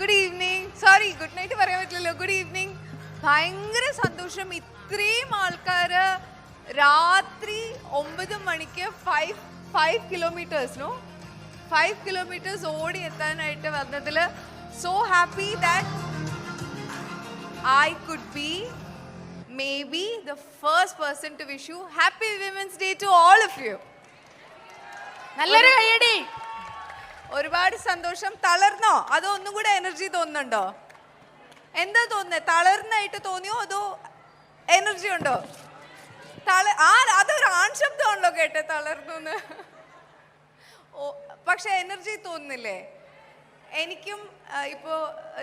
Good evening. Sorry, good night പറയാൻ പറ്റില്ലല്ലോ. Good evening. ഭയങ്കര സന്തോഷം. ഇത്രയും ആൾക്കാര് രാത്രി 9 മണിക്ക് 5 കിലോമീറ്റേഴ്സ് 5 കിലോമീറ്റേഴ്സ് ഓടി എത്താനായിട്ട് വന്നതിൽ so happy that I could be maybe the first person to wish you Happy Women's Day to all of you. നല്ലൊരു കയ്യടി. ഒരുപാട് സന്തോഷം. തളർന്നോ അതോ ഒന്നും കൂടെ എനർജി തോന്നുന്നുണ്ടോ? എന്താ തോന്നുന്നത്? തളർന്നായിട്ട് തോന്നിയോ അതോ എനർജി ഉണ്ടോ? അതൊരു ആൺശബ്ദമാണല്ലോ കേട്ടെ, തളർന്നു. പക്ഷെ എനർജി തോന്നുന്നില്ലേ? എനിക്കും ഇപ്പോൾ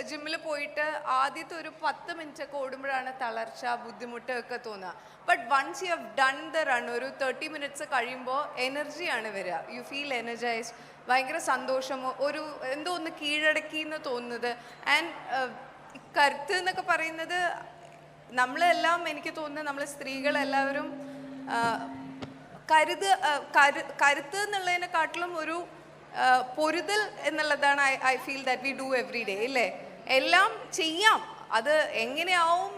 ജിമ്മിൽ പോയിട്ട് ആദ്യത്തെ ഒരു 10 മിനിറ്റ് ഒക്കെ ഓടുമ്പോഴാണ് തളർച്ച, ബുദ്ധിമുട്ട് ഒക്കെ തോന്നുക. But once you have done the run, ഒരു 30 മിനിറ്റ്സ് കഴിയുമ്പോൾ എനർജിയാണ് വരിക. You feel energised. ഭയങ്കര സന്തോഷം, ഒരു എന്തോ ഒന്ന് കീഴടക്കി എന്ന് തോന്നുന്നത്. ആൻഡ് കരുത്ത് എന്നൊക്കെ പറയുന്നത് നമ്മളെല്ലാം, എനിക്ക് തോന്നുന്നത് നമ്മൾ സ്ത്രീകളെല്ലാവരും കരുത്ത് എന്നുള്ളതിനെക്കാട്ടിലും ഒരു പൊരുതൽ എന്നുള്ളതാണ് I feel that we do every day. ഇല്ലേ? എല്ലാം ചെയ്യാം. അത് എങ്ങനെയാവും,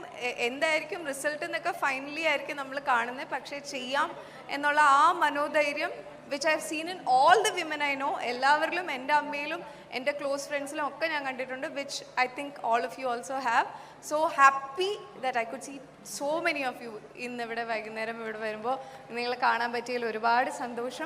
എന്തായിരിക്കും റിസൾട്ട് എന്നൊക്കെ ഫൈനലി ആയിരിക്കും നമ്മൾ കാണുന്നത്. പക്ഷേ ചെയ്യാം എന്നുള്ള ആ മനോധൈര്യം which I have seen in all the women I know. എല്ലാവരിലും, എൻ്റെ അമ്മയിലും എൻ്റെ ക്ലോസ് ഫ്രണ്ട്സിലും ഒക്കെ ഞാൻ കണ്ടിട്ടുണ്ട്. Which I think all of you also have. So happy that I could see so many of you ഇന്ന് ഇവിടെ വൈകുന്നേരം ഇവിടെ വരുമ്പോൾ നിങ്ങളെ കാണാൻ പറ്റിയതിൽ ഒരുപാട് സന്തോഷം.